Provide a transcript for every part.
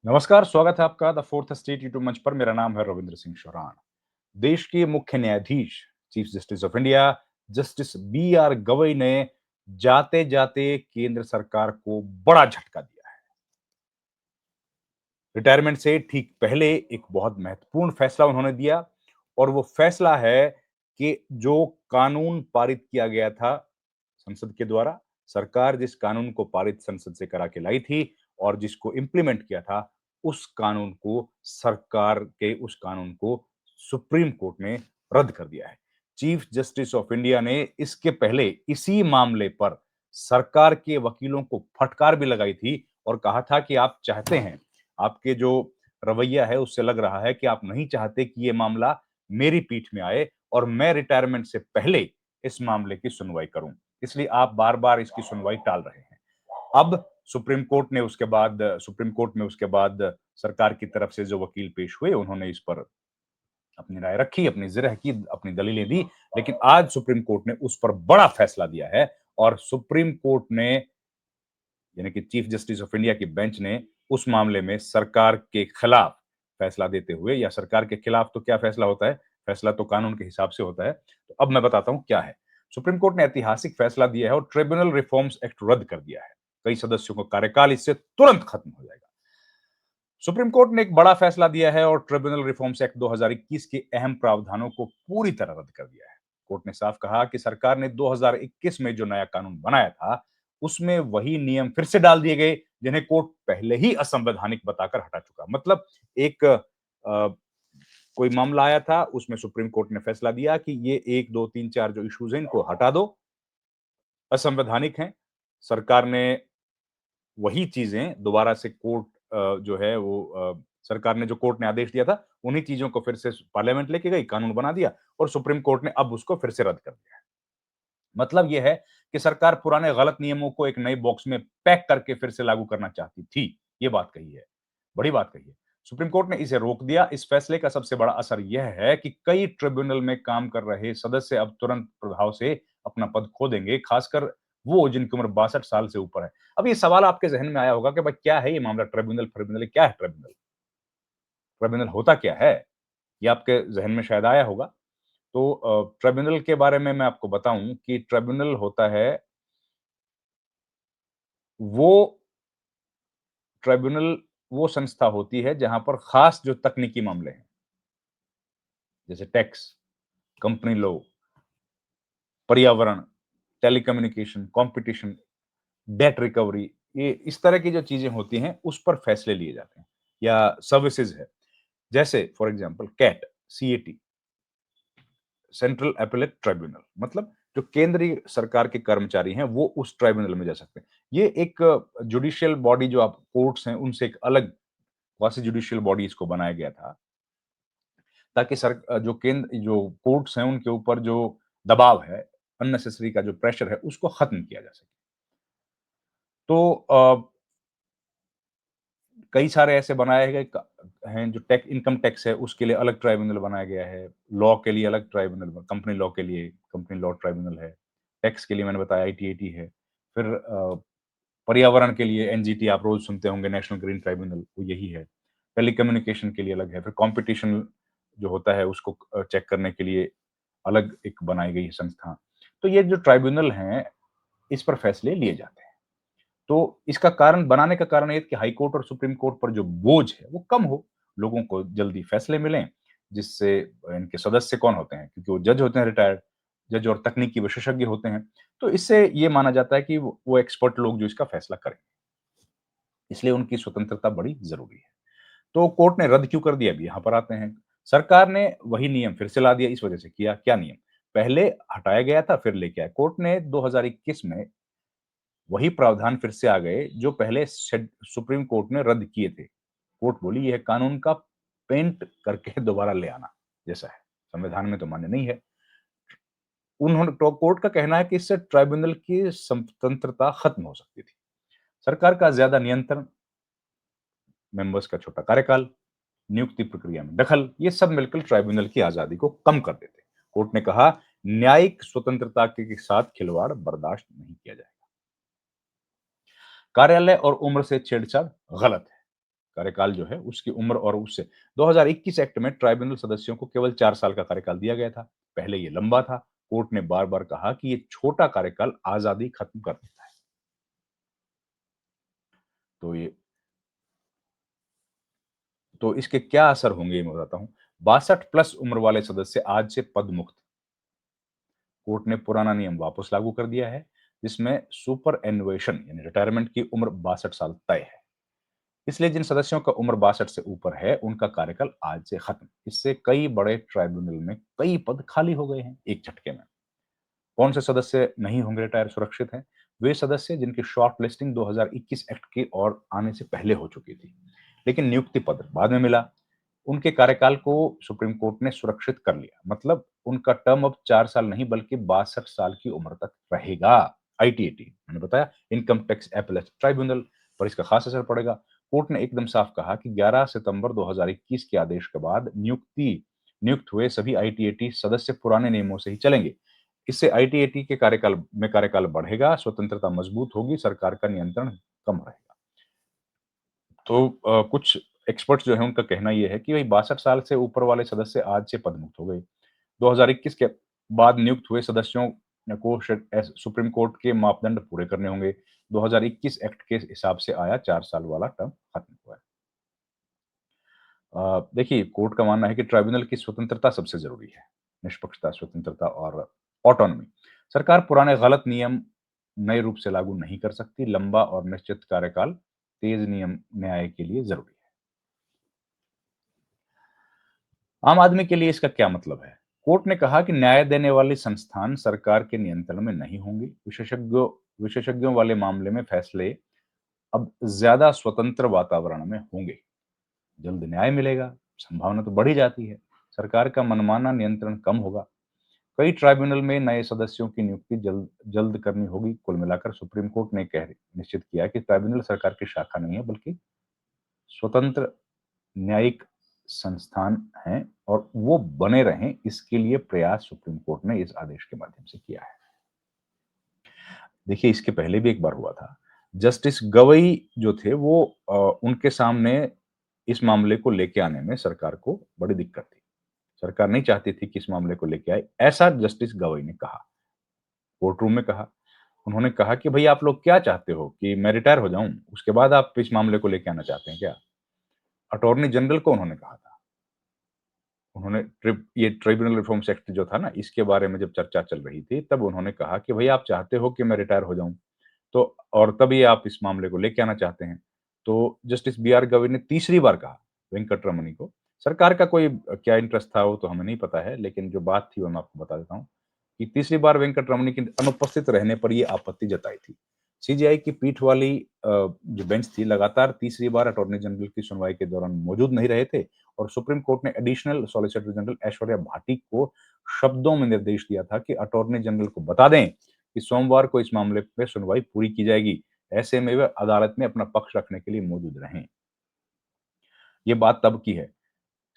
नमस्कार, स्वागत है आपका द फोर्थ स्टेट यूट्यूब मंच पर। मेरा नाम है रविंद्र सिंह शोरान। देश के मुख्य न्यायाधीश, chief justice of India, justice B R Gavai ने जाते जाते केंद्र सरकार को बड़ा झटका दिया है। रिटायरमेंट से ठीक पहले एक बहुत महत्वपूर्ण फैसला उन्होंने दिया, और वो फैसला है कि जो कानून पारित किया गया था संसद के द्वारा, सरकार जिस कानून को पारित संसद से करा के लाई थी और जिसको इंप्लीमेंट किया था, उस कानून को सरकार के उस कानून को सुप्रीम कोर्ट ने रद्द कर दिया है। चीफ जस्टिस ऑफ इंडिया ने इसके पहले इसी मामले पर सरकार के वकीलों को फटकार भी लगाई थी और कहा था कि आप चाहते हैं, आपके जो रवैया है उससे लग रहा है कि आप नहीं चाहते कि ये मामला मेरी पीठ में आए और मैं रिटायरमेंट से पहले इस मामले की सुनवाई करूं, इसलिए आप बार-बार इसकी सुनवाई टाल रहे हैं। अब सुप्रीम कोर्ट में उसके बाद सरकार की तरफ से जो वकील पेश हुए, उन्होंने इस पर अपनी राय रखी, अपनी जिरह की, अपनी दलीलें दी, लेकिन आज सुप्रीम कोर्ट ने उस पर बड़ा फैसला दिया है। और सुप्रीम कोर्ट ने, यानी कि चीफ जस्टिस ऑफ इंडिया की बेंच ने, उस मामले में सरकार के खिलाफ फैसला देते हुए, या सरकार के खिलाफ तो क्या फैसला होता है, फैसला तो कानून के हिसाब से होता है। तो अब मैं बताता हूं क्या है। सुप्रीम कोर्ट ने ऐतिहासिक फैसला दिया है और ट्रिब्यूनल रिफॉर्म्स एक्ट रद्द कर दिया है। कई सदस्यों का कार्यकाल इससे तुरंत खत्म हो जाएगा। सुप्रीम कोर्ट ने एक बड़ा फैसला दिया है और ट्रिब्यूनल रिफॉर्म्स एक्ट 2021 के अहम प्रावधानों को पूरी तरह रद्द कर दिया है। कोर्ट ने साफ कहा कि सरकार ने 2021 में जो नया कानून बनाया था, उसमें वही नियम फिर से डाल दिए गए जिन्हें कोर्ट पहले ही असंवैधानिक बताकर हटा चुका। मतलब एक कोई मामला आया था, उसमें सुप्रीम कोर्ट ने फैसला दिया कि ये 1, 2, 3, 4 जो इश्यूज हैं इनको हटा दो, असंवैधानिक हैं। सरकार ने वही चीजें दोबारा से जो है वो सरकार ने जो कोर्ट ने आदेश दिया था, उन्हीं चीजों को फिर से पार्लियामेंट लेके गई, कानून बना दिया, और सुप्रीम कोर्ट ने अब उसको फिर से रद्द कर दिया है। मतलब ये है कि सरकार पुराने गलत नियमों को एक नए बॉक्स में पैक करके फिर से लागू करना चाहती थी। ये बात कही है, बड़ी बात कही है। सुप्रीम कोर्ट ने इसे रोक दिया। इस फैसले का सबसे बड़ा असर यह है कि कई ट्रिब्यूनल में काम कर रहे सदस्य अब तुरंत प्रभाव से अपना पद खो देंगे, खासकर वो जिनकी उम्र 62 साल से ऊपर है। अब ये सवाल आपके ज़हन में आया होगा कि भाई क्या है ये मामला, ट्रिब्यूनल क्या है ट्रिब्यूनल? ट्रिब्यूनल होता क्या है? ये आपके ज़हन में शायद आया होगा। तो ट्रिब्यूनल के बारे में मैं आपको बताऊँ कि ट्रिब्यूनल होता है वो ट्रिब्यूनल वो संस्था होती है जहाँ पर खास जो तकनीकी मामले हैं, जैसे टैक्स, कंपनी लॉ, पर्यावरण, टेलीकम्युनिकेशन, कॉम्पिटिशन, डेट रिकवरी, ये इस तरह की जो चीज़ें होती हैं, उस पर फैसले लिए जाते हैं, या सर्विसेज़ है। जैसे for example CAT, CAT, central appellate tribunal, मतलब जो केंद्रीय सरकार के कर्मचारी हैं, वो उस ट्रिब्यूनल में जा सकते हैं। ये एक जुडिशियल बॉडी, जो आप कोर्ट्स हैं, उनसे एक अलग क्वासी जुडिशियल बॉडी इसको बनाया गया था, ताकि जो कोर्ट्स हैं, उनके ऊपर जो दबाव है, अननेसेसरी का जो प्रेशर है, उसको खत्म किया जा सके। तो कई सारे ऐसे बनाए गए हैं, जो इनकम टैक्स है उसके लिए अलग ट्राइब्यूनल बनाया गया है, लॉ के लिए अलग ट्राइब्यूनल, कंपनी लॉ के लिए कंपनी लॉ ट्राइब्यूनल है, टैक्स के लिए मैंने बताया आईटीएटी है, फिर पर्यावरण के लिए एनजीटी, आप रोज सुनते होंगे, नेशनल ग्रीन ट्राइब्यूनल, वो यही है। टेलीकम्युनिकेशन के लिए अलग है, फिर कंपटीशन जो होता है उसको चेक करने के लिए अलग एक बनाई गई संस्था। तो ये जो ट्राइब्यूनल हैं, इस पर फैसले लिए जाते हैं। तो इसका कारण, बनाने का कारण ये है कि हाई कोर्ट और सुप्रीम कोर्ट पर जो बोझ है वो कम हो, लोगों को जल्दी फैसले मिलें, जिससे इनके सदस्य कौन होते हैं, क्योंकि वो जज होते हैं, रिटायर्ड जज और तकनीकी विशेषज्ञ होते हैं। तो इससे ये माना जाता है कि वो एक्सपर्ट लोग जो इसका फैसला करें, इसलिए उनकी स्वतंत्रता बड़ी जरूरी है। तो कोर्ट ने रद्द क्यों कर दिया, अभी यहाँ पर आते हैं। सरकार ने वही नियम फिर से ला दिया, इस वजह से किया। क्या नियम? पहले हटाया गया था, फिर लेके आए। कोर्ट ने 2021 में वही प्रावधान फिर से आ गए जो पहले सुप्रीम कोर्ट ने रद्द किए थे। कोर्ट बोली यह कानून का पेंट करके दोबारा ले आना जैसा है, संविधान में तो मान्य नहीं है। उन्होंने, तो कोर्ट का कहना है कि इससे ट्राइब्यूनल की स्वतंत्रता खत्म हो सकती थी। सरकार का ज्यादा नियंत्रण, मेंबर्स का छोटा कार्यकाल, नियुक्ति प्रक्रिया में दखल, ये सब मिलकर ट्राइब्यूनल की आजादी को कम कर देते। कोर्ट ने कहा, न्यायिक स्वतंत्रता के साथ खिलवाड़ बर्दाश्त नहीं किया जाएगा। कार्यालय और उम्र से छेड़छाड़ गलत है। कार्यकाल जो है उसकी उम्र और उससे 2021 एक्ट में ट्राइब्यूनल सदस्यों को केवल 4 साल का कार्यकाल दिया गया था। पहले ये लंबा था। कोर्ट ने बार-बार कहा कि ये छोटा कार्यकाल आज़ादी खत्म कर देता है। तो ये तो इसके क्या असर होंगे मैं बताता हूँ। 62 प्लस उम्र वाले सदस्य आज से पद मुक्त। कोर्ट ने पुराना नियम वापस लागू कर दिया है, जिसमें सुपरएन्युएशन यानी रिटायरमेंट की उम्र 62 साल तय है। इसलिए जिन सदस्यों का उम्र 62 से ऊपर है, उनका कार्यकाल आज से खत्म। इससे कई बड़े ट्राइब्यूनल में कई पद खाली हो गए हैं एक झटके में। कौन से सदस्य नहीं होंगे रिटायर सुरक्षित हैं? वे सदस्य जिनकी शॉर्ट लिस्टिंग 2021 एक्ट की ओर आने से पहले हो चुकी थी, लेकिन नियुक्ति पद बाद में मिला। उनके कार्यकाल को सुप्रीम कोर्ट ने सुरक्षित कर लिया। मतलब उनका टर्म अब 4 साल नहीं बल्कि 62 साल की उम्र तक रहेगा। आईटीएटी मैंने बताया, इनकम टैक्स अपीलेट ट्राइब्यूनल पर इसका खास असर पड़ेगा। कोर्ट ने एकदम साफ कहा कि 11 सितंबर 2021 के आदेश के बाद नियुक्त हुए सभी आईटीएटी सदस्य पुराने नियमों से ही चलेंगे। इससे आईटीएटी के कार्यकाल बढ़ेगा, स्वतंत्रता मजबूत होगी, सरकार का नियंत्रण कम रहेगा। तो कुछ एक्सपर्ट्स जो हैं उनका कहना ये है कि भई 62 साल से ऊपर वाले सदस्य आज से पदमुक्त हो गए। 2021 के बाद नियुक्त हुए सदस्यों को सुप्रीम कोर्ट के मापदंड पूरे करने होंगे। 2021 एक्ट के हिसाब से आया 4 साल वाला टर्म खत्म हुआ है। देखिए कोर्ट का मानना है कि ट्राइब्यूनल की स्वतंत्रता सबसे ज़रूरी है। निष्पक्षता, स्वतंत्रता और ऑटोनॉमी। सरकार पुराने गलत नियम नए रूप से लागू नहीं कर सकती। लंबा और निश्चित कार्यकाल तेज नियम न्याय के लिए ज़रूरी है। आम आदमी के लिए इसका क्या मतलब है? कोर्ट ने कहा कि न्याय देने वाले संस्थान सरकार के नियंत्रण में नहीं होंगे। विशेषज्ञों वाले मामले में फैसले अब ज्यादा स्वतंत्र वातावरण में होंगे। जल्द न्याय मिलेगा, संभावना तो बढ़ी जाती है। सरकार का मनमाना नियंत्रण कम होगा। कई ट्राइब्यूनल में नए सदस्यों की नियुक्ति जल्द जल्द करनी होगी। कुल मिलाकर सुप्रीम कोर्ट ने कह निश्चित किया कि ट्राइब्यूनल सरकार की शाखा नहीं है बल्कि स्वतंत्र न्यायिक संस्थान हैं और वो बने रहें, इसके लिए प्रयास सुप्रीम कोर्ट ने इस आदेश के माध्यम से किया है। देखिए इसके पहले भी एक बार हुआ था। जस्टिस गवई जो थे वो उनके सामने इस मामले को लेके आने में सरकार को बड़ी दिक्कत थी। सरकार नहीं चाहती थी कि इस मामले को लेके आए, ऐसा जस्टिस गवई ने कहा, कोर्ट रूम में कहा। उन्होंने कहा कि भई आप लोग क्या चाहते हो कि मैं रिटायर हो जाऊँ? उसके बाद आप इस मामले को लेके आना चाहते हैं क्या? अटॉर्नी जनरल को उन्होंने कहा था। उन्होंने ये ट्रिब्यूनल रिफॉर्म्स एक्ट जो था ना, इसके बारे में जब चर्चा चल रही थी, तब उन्होंने कहा कि भई आप चाहते हो कि मैं रिटायर हो जाऊँ, तो और तभी आप इस मामले को लेके आना चाहते हैं। तो जस्टिस बीआर गवई ने तीसरी बार कहा वेंकटरमणि को, सरकार का कोई क्या इंटरेस्ट था वो तो हमें नहीं पता है, लेकिन जो बात थी वो मैं आपको बता देता हूँ, कि तीसरी बार वेंकटरमणि के अनुपस्थित रहने पर ये आपत्ति जताई थी। सीजेआई की पीठ वाली जो बेंच थी लगातार तीसरी बार अटॉर्नी जनरल की सुनवाई के दौरान मौजूद नहीं रहे थे और सुप्रीम कोर्ट ने additional solicitor general Aishwarya Bhati को शब्दों में निर्देश दिया था कि अटॉर्नी जनरल को बता दें कि सोमवार को इस मामले पे सुनवाई पूरी की जाएगी। ऐसे में वे अदालत में अपना पक्ष रखने के लिए मौजूद रहें। ये बात तब की है।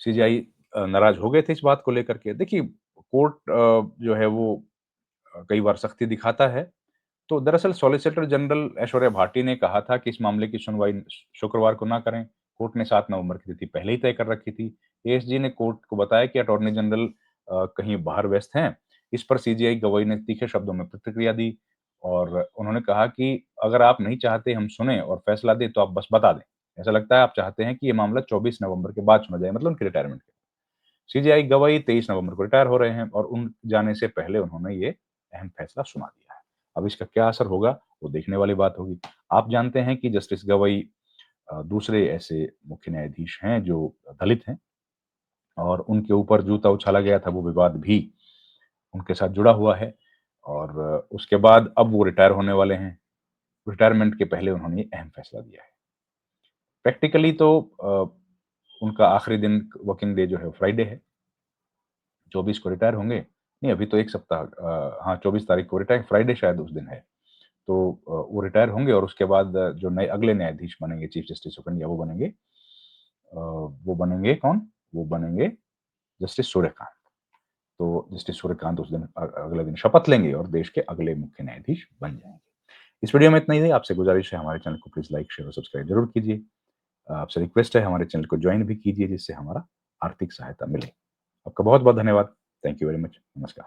सीजेआई नाराज हो गए थे इस बात को लेकर के। देखिए कोर्ट जो है वो कई बार सख्ती दिखाता है। तो दरअसल सॉलिसिटर जनरल ऐश्वर्या भाटी ने कहा था कि इस मामले की सुनवाई शुक्रवार को ना करें। कोर्ट ने 7 नवंबर की तिथि पहले ही तय कर रखी थी। एएसजी ने कोर्ट को बताया कि अटॉर्नी जनरल कहीं बाहर व्यस्त हैं। इस पर सीजेआई गवाही ने तीखे शब्दों में प्रतिक्रिया दी और उन्होंने कहा कि अगर आप नहीं चाहते हम सुने और फैसला दें तो आप बस बता दें। ऐसा लगता है आप चाहते हैं कि ये मामला 24 नवंबर के बाद सुना जाए, मतलब उनके रिटायरमेंट के। सीजेआई गवाही 23 नवंबर को रिटायर हो रहे हैं और उन जाने से पहले उन्होंने ये अहम फैसला सुना दिया है। अब इसका क्या असर होगा, वो देखने वाली बात होगी। आप जानते हैं कि जस्टिस गवाई दूसरे ऐसे मुख्य न्यायाधीश हैं जो दलित हैं और उनके ऊपर जूता उछाला गया था, वो विवाद भी उनके साथ जुड़ा हुआ है और उसके बाद अब वो रिटायर होने वाले हैं। रिटायरमेंट के पहले उन्होंने ये अहम फैसला दिया है। प्रैक्टिकली तो उनका आखिरी दिन वर्किंग डे जो है फ्राइडे है। 24 को रिटायर होंगे। नहीं अभी तो 1 सप्ताह हाँ 24 तारीख को रिटायर फ्राइडे शायद उस दिन है। तो वो रिटायर होंगे और उसके बाद जो नए अगले न्यायाधीश बनेंगे चीफ जस्टिस ऑफ इंडिया वो बनेंगे कौन? वो बनेंगे जस्टिस सूर्यकांत। तो जस्टिस सूर्यकांत उस दिन अगले दिन शपथ लेंगे और देश के अगले मुख्य न्यायाधीश बन जाएँगे। इस वीडियो में इतना ही है। आपसे गुज़ारिश है हमारे चैनल को प्लीज़ लाइक, शेयर और सब्सक्राइब ज़रूर कीजिए। आपसे रिक्वेस्ट है हमारे चैनल को जॉइन भी कीजिए जिससे हमारा आर्थिक सहायता मिले। आपका बहुत-बहुत धन्यवाद। Thank you very much. नमस्कार।